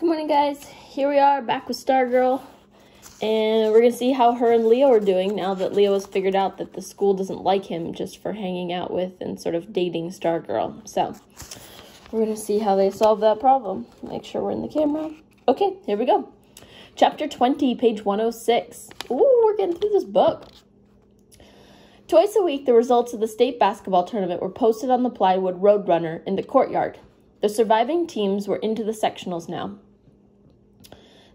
Good morning, guys. Here we are back with Stargirl, and we're going to see how her and Leo are doing now that Leo has figured out that the school doesn't like him just for hanging out with and sort of dating Stargirl. So we're going to see how they solve that problem. Make sure we're in the camera. Okay, here we go. Chapter 20, page 106. Ooh, we're getting through this book. Twice a week, the results of the state basketball tournament were posted on the plywood roadrunner in the courtyard. The surviving teams were into the sectionals now.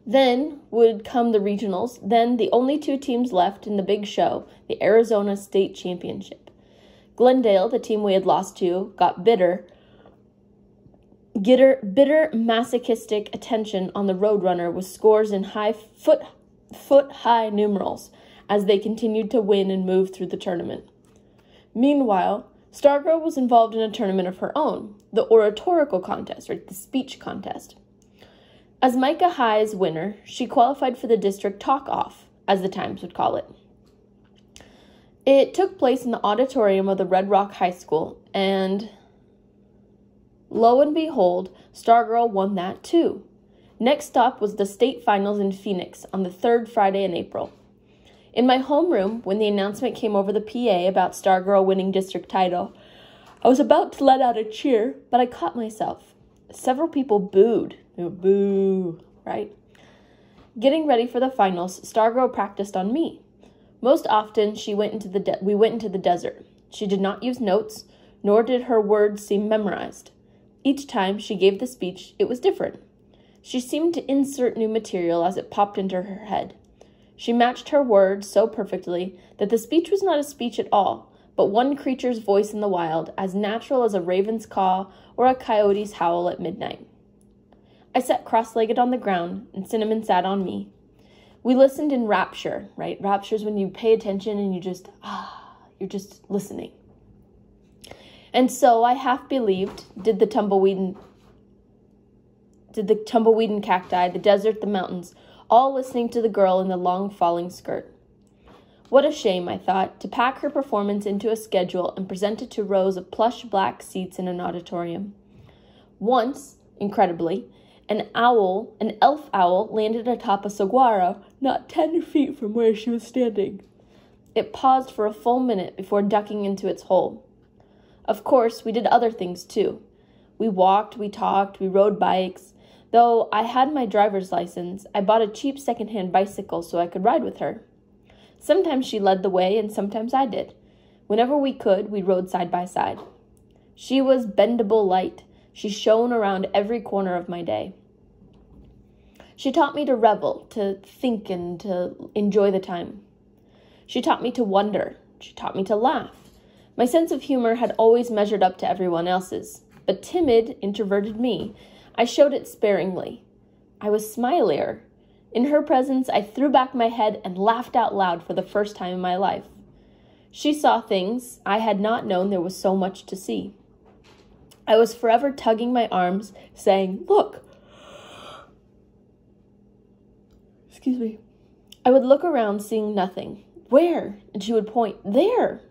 Then would come the regionals, then the only two teams left in the big show, the Arizona State Championship. Glendale, the team we had lost to, got bitter masochistic attention on the Roadrunner with scores in foot-high numerals as they continued to win and move through the tournament. Meanwhile, Stargirl was involved in a tournament of her own, the oratorical contest, or the speech contest. As Micah High's winner, she qualified for the district talk-off, as the Times would call it. It took place in the auditorium of the Red Rock High School, and lo and behold, Stargirl won that too. Next stop was the state finals in Phoenix on the third Friday in April. In my homeroom, when the announcement came over the PA about Stargirl winning district title, I was about to let out a cheer, but I caught myself. Several people booed. Boo, right? Getting ready for the finals, Stargirl practiced on me. Most often, we went into the desert. She did not use notes, nor did her words seem memorized. Each time she gave the speech, it was different. She seemed to insert new material as it popped into her head. She matched her words so perfectly that the speech was not a speech at all, but one creature's voice in the wild, as natural as a raven's caw or a coyote's howl at midnight. I sat cross-legged on the ground, and Cinnamon sat on me. We listened in rapture, right? Rapture is when you pay attention and you're just listening. And so I half believed, did the tumbleweed and cacti, the desert, the mountains, all listening to the girl in the long falling skirt. What a shame, I thought, to pack her performance into a schedule and present it to rows of plush black seats in an auditorium. Once, incredibly, an elf owl, landed atop a saguaro not 10 feet from where she was standing. It paused for a full minute before ducking into its hole. Of course, we did other things too. We walked, we talked, we rode bikes. Though I had my driver's license, I bought a cheap secondhand bicycle so I could ride with her. Sometimes she led the way and sometimes I did. Whenever we could, we rode side by side. She was bendable light. She shone around every corner of my day. She taught me to revel, to think, and to enjoy the time. She taught me to wonder. She taught me to laugh. My sense of humor had always measured up to everyone else's, but timid, introverted me, I showed it sparingly. I was smilier. In her presence, I threw back my head and laughed out loud for the first time in my life. She saw things I had not known there was so much to see. I was forever tugging my arms, saying, "Look." Excuse me. I would look around, seeing nothing. "Where?" And she would point, "There."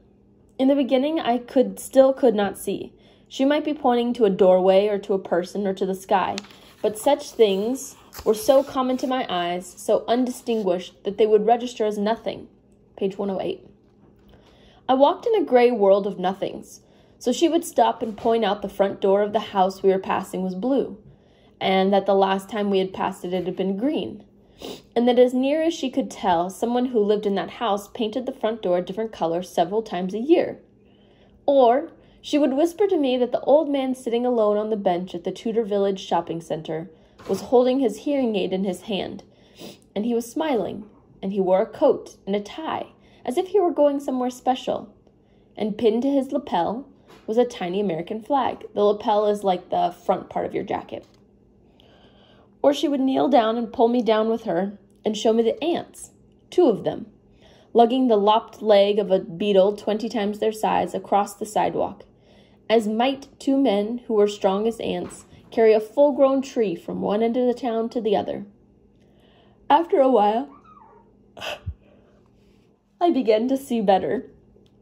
In the beginning, I still could not see. She might be pointing to a doorway or to a person or to the sky, but such things were so common to my eyes, so undistinguished, that they would register as nothing. Page 108. I walked in a gray world of nothings. So she would stop and point out the front door of the house we were passing was blue, and that the last time we had passed it had been green, and that as near as she could tell, someone who lived in that house painted the front door a different color several times a year. Or she would whisper to me that the old man sitting alone on the bench at the Tudor Village shopping center was holding his hearing aid in his hand, and he was smiling, and he wore a coat and a tie, as if he were going somewhere special, and pinned to his lapel was a tiny American flag. The lapel is like the front part of your jacket. Or she would kneel down and pull me down with her and show me the ants, 2 of them, lugging the lopped leg of a beetle 20 times their size across the sidewalk, as might 2 men who were strong as ants carry a full-grown tree from one end of the town to the other. After a while, I began to see better.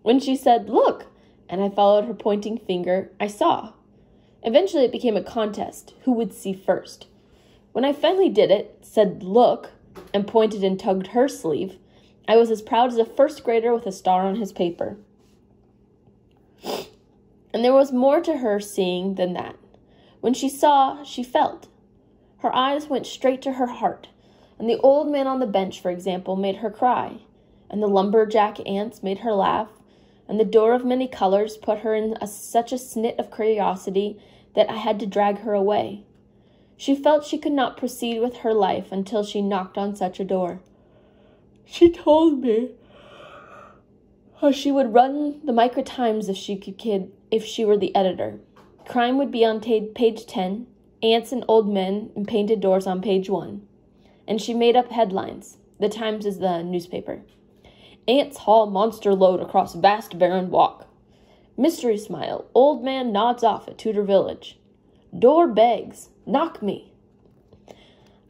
When she said, "Look," and I followed her pointing finger, I saw. Eventually it became a contest, who would see first. When I finally did it, said look, and pointed and tugged her sleeve, I was as proud as a first grader with a star on his paper. And there was more to her seeing than that. When she saw, she felt. Her eyes went straight to her heart, and the old man on the bench, for example, made her cry, and the lumberjack ants made her laugh, and the door of many colors put her in such a snit of curiosity that I had to drag her away. She felt she could not proceed with her life until she knocked on such a door. She told me how she would run the Micro Times if she were the editor. Crime would be on page 10, ants and old men and painted doors on page 1. And she made up headlines. The Times is the newspaper. Ants haul monster load across vast barren walk. Mystery smile. Old man nods off at Tudor Village. Door begs. Knock me.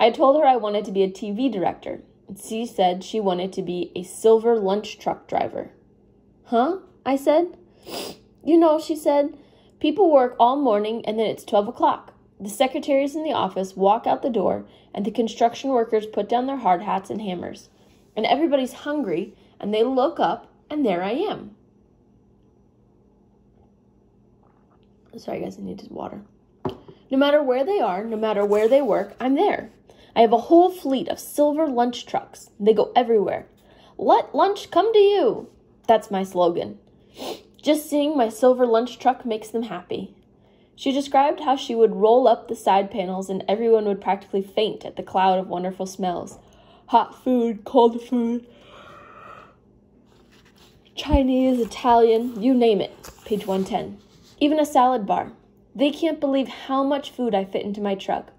I told her I wanted to be a TV director. She said she wanted to be a silver lunch truck driver. Huh? I said. You know, she said, people work all morning and then it's 12 o'clock. The secretaries in the office walk out the door and the construction workers put down their hard hats and hammers. And everybody's hungry and they look up and there I am. Sorry guys, I need water. No matter where they are, no matter where they work, I'm there. I have a whole fleet of silver lunch trucks. They go everywhere. Let lunch come to you. That's my slogan. Just seeing my silver lunch truck makes them happy. She described how she would roll up the side panels and everyone would practically faint at the cloud of wonderful smells. Hot food, cold food, Chinese, Italian, you name it. Page 110. Even a salad bar. They can't believe how much food I fit into my truck.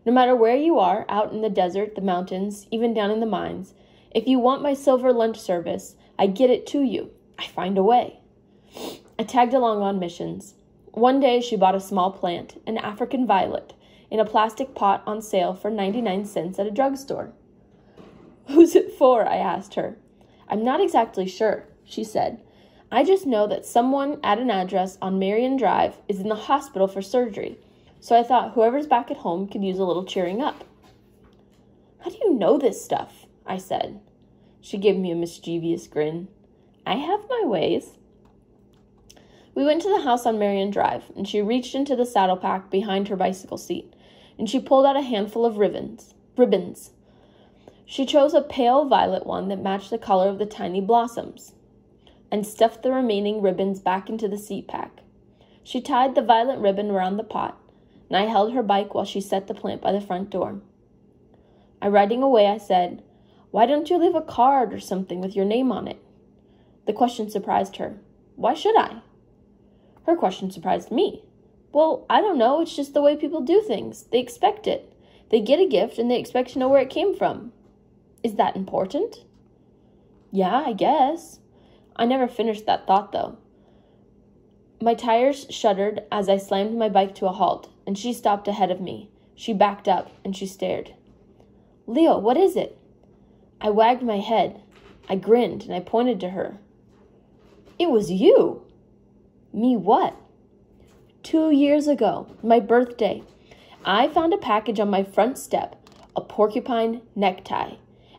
No matter where you are, out in the desert, the mountains, even down in the mines, if you want my silver lunch service, I get it to you. I find a way. I tagged along on missions. One day she bought a small plant, an African violet, in a plastic pot on sale for 99 cents at a drugstore. Who's it for? I asked her. I'm not exactly sure, she said. I just know that someone at an address on Marion Drive is in the hospital for surgery, so I thought whoever's back at home could use a little cheering up. How do you know this stuff? I said. She gave me a mischievous grin. I have my ways. We went to the house on Marion Drive, and she reached into the saddle pack behind her bicycle seat, and she pulled out a handful of ribbons. She chose a pale violet one that matched the color of the tiny blossoms, and stuffed the remaining ribbons back into the seat pack. She tied the violet ribbon around the pot, and I held her bike while she set the plant by the front door. Riding away, I said, Why don't you leave a card or something with your name on it? The question surprised her. Why should I? Her question surprised me. Well, I don't know. It's just the way people do things. They expect it. They get a gift and they expect to know where it came from. Is that important? Yeah, I guess. I never finished that thought, though. My tires shuddered as I slammed my bike to a halt, and she stopped ahead of me. She backed up, and she stared. Leo, what is it? I wagged my head. I grinned, and I pointed to her. It was you. Me what? 2 years ago, my birthday, I found a package on my front step, a porcupine necktie,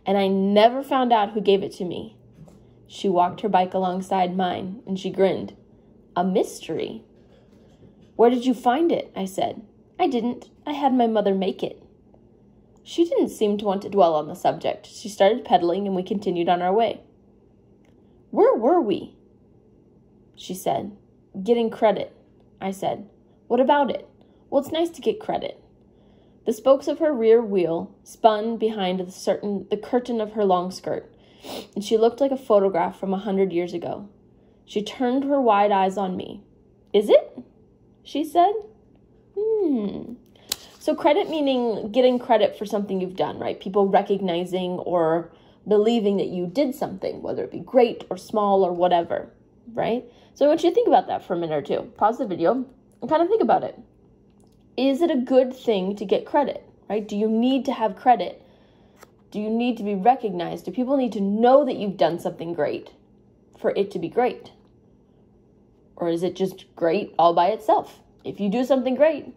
and I never found out who gave it to me. She walked her bike alongside mine, and she grinned. A mystery. Where did you find it? I said. I didn't. I had my mother make it. She didn't seem to want to dwell on the subject. She started pedaling, and we continued on our way. Where were we? She said. Getting credit. I said. What about it? Well, it's nice to get credit. The spokes of her rear wheel spun behind the curtain of her long skirt, and she looked like a photograph from 100 years ago. She turned her wide eyes on me. Is it? She said. So credit meaning getting credit for something you've done, right? People recognizing or believing that you did something, whether it be great or small or whatever, right? So I want you to think about that for a minute or two. Pause the video and kind of think about it. Is it a good thing to get credit, right? Do you need to have credit? Do you need to be recognized? Do people need to know that you've done something great for it to be great? Or is it just great all by itself? If you do something great,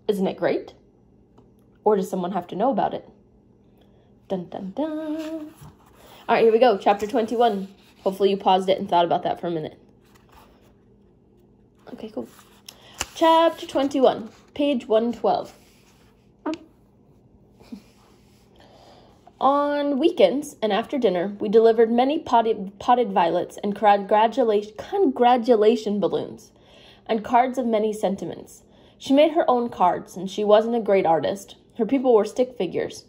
isn't it great? Or does someone have to know about it? Dun, dun, dun. All right, here we go. Chapter 21. Hopefully you paused it and thought about that for a minute. Okay, cool. Chapter 21, page 112. On weekends and after dinner, we delivered many potted violets and congratulation balloons and cards of many sentiments. She made her own cards, and she wasn't a great artist. Her people were stick figures.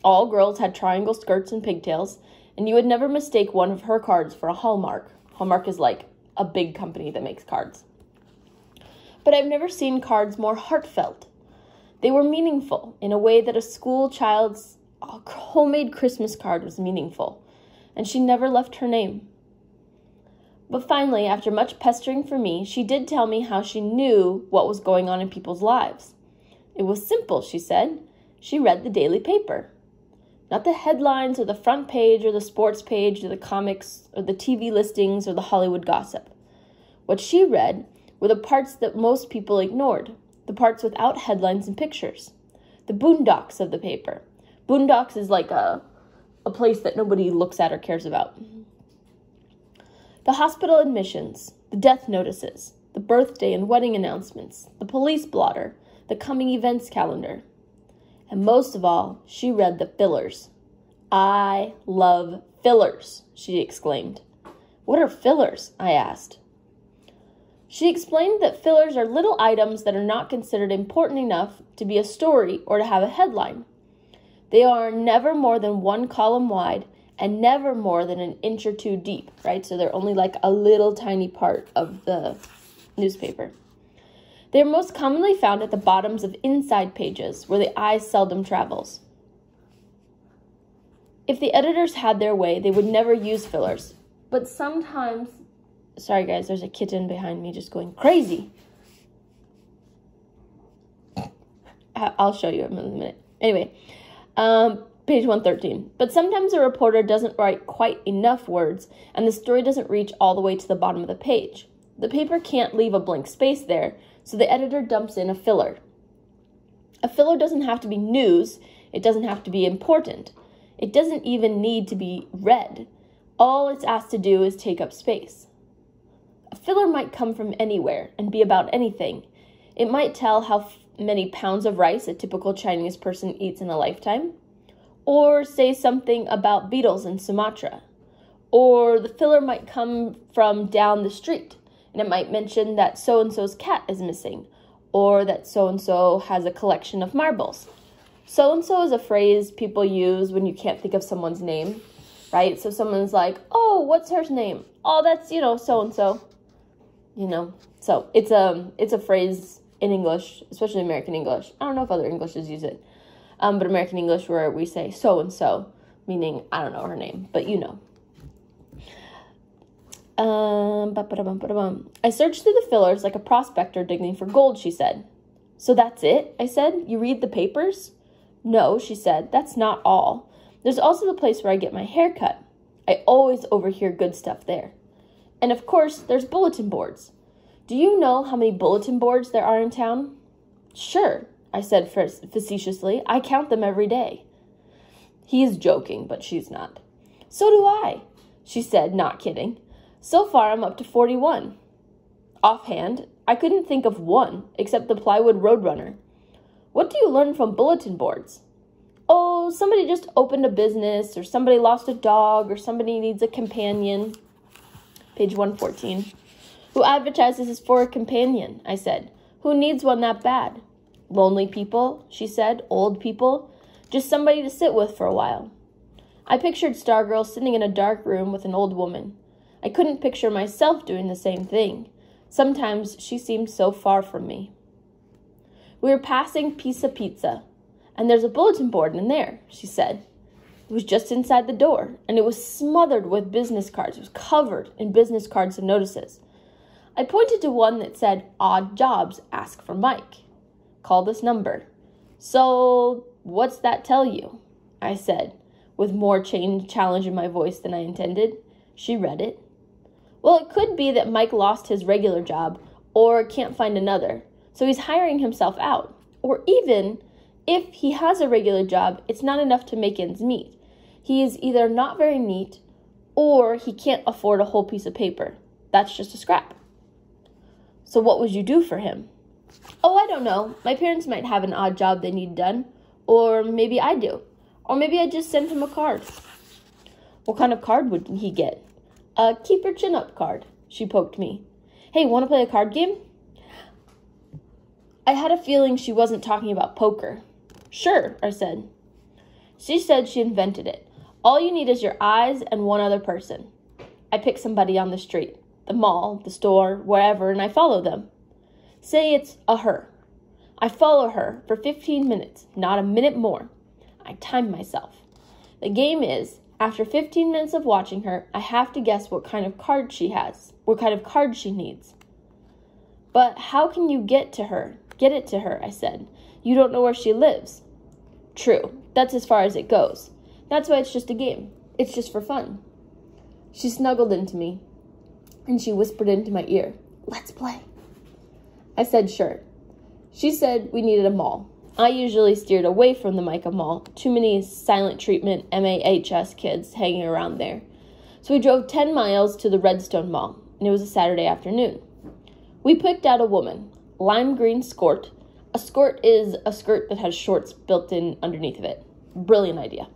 All girls had triangle skirts and pigtails, and you would never mistake one of her cards for a Hallmark. Hallmark is like a big company that makes cards. But I've never seen cards more heartfelt. They were meaningful in a way that a school child's homemade Christmas card was meaningful, and she never left her name. But finally, after much pestering from me, she did tell me how she knew what was going on in people's lives. It was simple, she said. She read the daily paper. Not the headlines or the front page or the sports page or the comics or the TV listings or the Hollywood gossip. What she read were the parts that most people ignored, the parts without headlines and pictures, the boondocks of the paper. Boondocks is like a place that nobody looks at or cares about. The hospital admissions, the death notices, the birthday and wedding announcements, the police blotter, the coming events calendar. And most of all, she read the fillers. I love fillers, she exclaimed. What are fillers? I asked. She explained that fillers are little items that are not considered important enough to be a story or to have a headline. They are never more than 1 column wide and never more than an inch or 2 deep, right? So they're only like a little tiny part of the newspaper. They are most commonly found at the bottoms of inside pages, where the eye seldom travels. If the editors had their way, they would never use fillers. But sometimes... Sorry, guys, there's a kitten behind me just going crazy. I'll show you in a minute. Anyway, page 113. But sometimes a reporter doesn't write quite enough words, and the story doesn't reach all the way to the bottom of the page. The paper can't leave a blank space there, so the editor dumps in a filler. A filler doesn't have to be news. It doesn't have to be important. It doesn't even need to be read. All it's asked to do is take up space. A filler might come from anywhere and be about anything. It might tell how many pounds of rice a typical Chinese person eats in a lifetime, or say something about beetles in Sumatra. Or the filler might come from down the street, and it might mention that so-and-so's cat is missing, or that so-and-so has a collection of marbles. So-and-so is a phrase people use when you can't think of someone's name, right? So someone's like, oh, what's her name? Oh, that's, so-and-so. So it's a phrase in English, especially American English. I don't know if other Englishes use it, but American English where we say so-and-so, meaning I don't know her name, but you know. I searched through the fillers like a prospector digging for gold, she said. So that's it? I said. You read the papers? No, she said. That's not all. There's also the place where I get my hair cut. I always overhear good stuff there. And of course, there's bulletin boards. Do you know how many bulletin boards there are in town? Sure, I said facetiously. I count them every day. He's joking, but she's not. So do I, she said, not kidding. So far, I'm up to 41. Offhand, I couldn't think of one, except the plywood roadrunner. What do you learn from bulletin boards? Oh, somebody just opened a business, or somebody lost a dog, or somebody needs a companion. Page 114. Who advertises for a companion, I said. Who needs one that bad? Lonely people, she said. Old people. Just somebody to sit with for a while. I pictured Stargirl sitting in a dark room with an old woman. I couldn't picture myself doing the same thing. Sometimes she seemed so far from me. We were passing Pizza, and there's a bulletin board in there, she said. It was just inside the door, and it was smothered with business cards. It was covered in business cards and notices. I pointed to one that said, odd jobs, ask for Mike. Call this number. So, what's that tell you? I said, with more challenge in my voice than I intended. She read it. Well, it could be that Mike lost his regular job or can't find another, so he's hiring himself out. Or even If he has a regular job, it's not enough to make ends meet. He is either not very neat or he can't afford a whole piece of paper. That's just a scrap. So what would you do for him? Oh, I don't know. My parents might have an odd job they need done. Or maybe I do. Or maybe I just send him a card. What kind of card would he get? A keep your chin up card. She poked me. Hey, want to play a card game? I had a feeling she wasn't talking about poker. Sure, I said. She said she invented it. All you need is your eyes and one other person. I pick somebody on the street, the mall, the store, wherever, and I follow them. Say it's a her. I follow her for 15 minutes, not a minute more. I time myself. The game is, after 15 minutes of watching her, I have to guess what kind of card she has, what kind of card she needs. But how can you get to her? Get it to her, I said. You don't know where she lives. True, that's as far as it goes. That's why it's just a game. It's just for fun. She snuggled into me, and she whispered into my ear, let's play. I said sure. She said we needed a mall. I usually steered away from the Micah Mall. Too many silent treatment MAHS kids hanging around there. So we drove 10 miles to the Redstone Mall, and it was a Saturday afternoon. We picked out a woman, lime green skirt. A skirt is a skirt that has shorts built in underneath of it. Brilliant idea.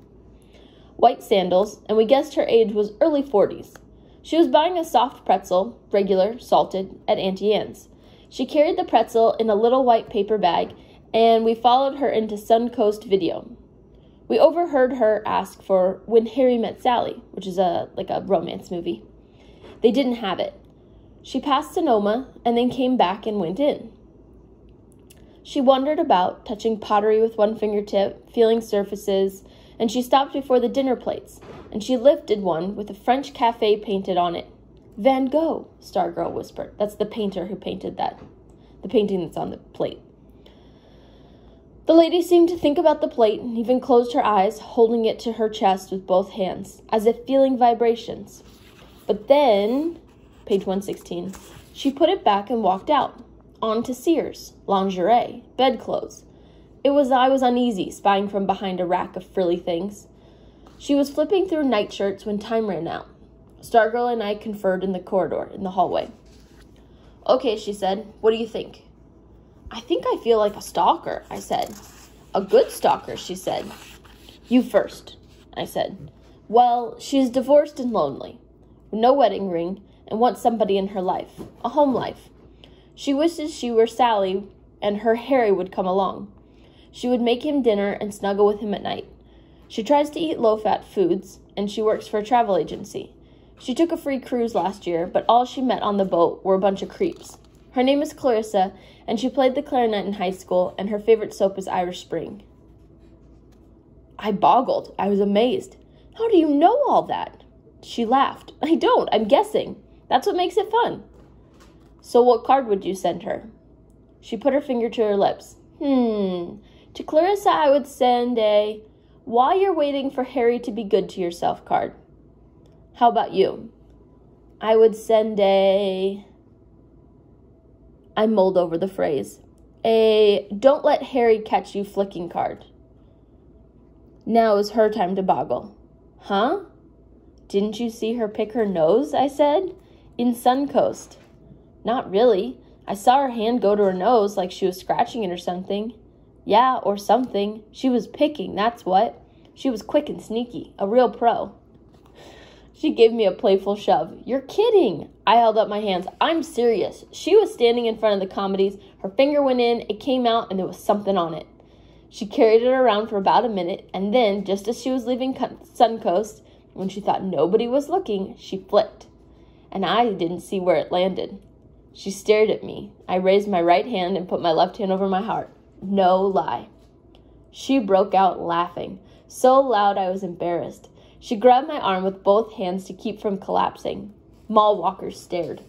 White sandals, and we guessed her age was early 40s. She was buying a soft pretzel, regular, salted, at Auntie Anne's. She carried the pretzel in a little white paper bag, and we followed her into Suncoast Video. We overheard her ask for When Harry Met Sally, which is like a romance movie. They didn't have it. She passed Sonoma and then came back and went in. She wandered about, touching pottery with one fingertip, feeling surfaces, and she stopped before the dinner plates, and she lifted one with a French cafe painted on it. Van Gogh, Stargirl whispered. That's the painter who painted that. The painting that's on the plate. The lady seemed to think about the plate and even closed her eyes, holding it to her chest with both hands, as if feeling vibrations. But then, page 116, she put it back and walked out. On to Sears, lingerie, bedclothes. I was uneasy, spying from behind a rack of frilly things. She was flipping through nightshirts when time ran out. Stargirl and I conferred in the corridor, in the hallway. Okay, she said, what do you think? I think I feel like a stalker, I said. A good stalker, she said. You first, I said. Well, she's divorced and lonely, no wedding ring, and wants somebody in her life, a home life. She wishes she were Sally and her Harry would come along. She would make him dinner and snuggle with him at night. She tries to eat low-fat foods, and she works for a travel agency. She took a free cruise last year, but all she met on the boat were a bunch of creeps. Her name is Clarissa, and she played the clarinet in high school, and her favorite soap is Irish Spring. I boggled. I was amazed. How do you know all that? She laughed. I don't. I'm guessing. That's what makes it fun. So what card would you send her? She put her finger to her lips. To Clarissa, I would send a while you're waiting for Harry to be good to yourself card. How about you? I would send a... I mulled over the phrase. A don't let Harry catch you flicking card. Now is her time to boggle. Huh? Didn't you see her pick her nose, I said? In Suncoast. Not really. I saw her hand go to her nose like she was scratching it or something. Yeah, or something. She was picking, that's what. She was quick and sneaky. A real pro. She gave me a playful shove. You're kidding. I held up my hands. I'm serious. She was standing in front of the comedies. Her finger went in, it came out, and there was something on it. She carried it around for about a minute, and then, just as she was leaving Suncoast, when she thought nobody was looking, she flipped. And I didn't see where it landed. She stared at me. I raised my right hand and put my left hand over my heart. No lie. She broke out laughing, so loud I was embarrassed. She grabbed my arm with both hands to keep from collapsing. Mall walkers stared.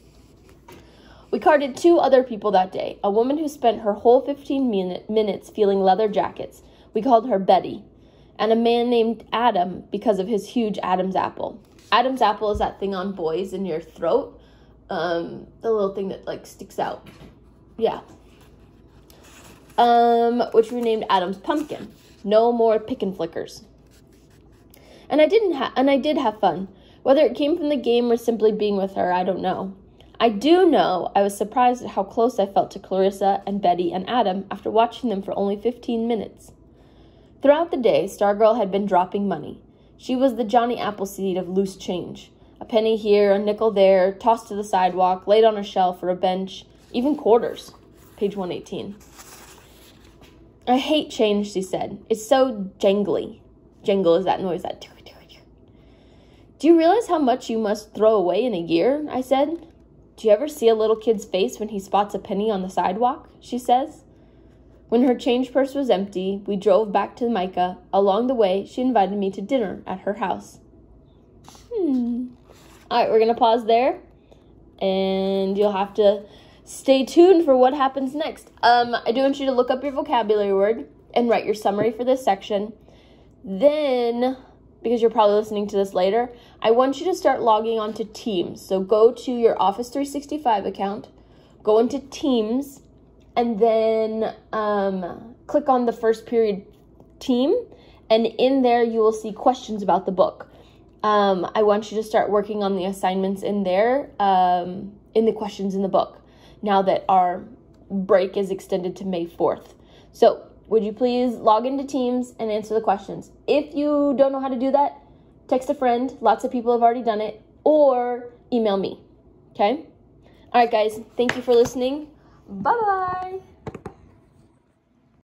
We carded 2 other people that day, a woman who spent her whole 15 minutes feeling leather jackets. We called her Betty. And a man named Adam because of his huge Adam's apple. Adam's apple is that thing on boys in your throat. The little thing that, like, sticks out. Yeah. which we named Adam's pumpkin. No more pick and flickers. And I did have fun. Whether it came from the game or simply being with her, I don't know. I do know I was surprised at how close I felt to Clarissa and Betty and Adam after watching them for only 15 minutes. Throughout the day, Stargirl had been dropping money. She was the Johnny Appleseed of loose change. A penny here, a nickel there, tossed to the sidewalk, laid on a shelf or a bench, even quarters. Page 118. I hate change, she said. It's so jangly. Jangle is that noise, that... Do you realize how much you must throw away in a year? I said. Do you ever see a little kid's face when he spots a penny on the sidewalk? She says. When her change purse was empty, we drove back to Micah. Along the way, she invited me to dinner at her house. All right, we're going to pause there, and you'll have to stay tuned for what happens next. I do want you to look up your vocabulary word and write your summary for this section. Then, because you're probably listening to this later, I want you to start logging onto Teams. So go to your Office 365 account, go into Teams, and then click on the first period team, and in there you will see questions about the book. I want you to start working on the assignments in there, in the questions in the book, now that our break is extended to May 4th. So would you please log into Teams and answer the questions? If you don't know how to do that, text a friend. Lots of people have already done it. Or email me. Okay? All right, guys. Thank you for listening. Bye-bye.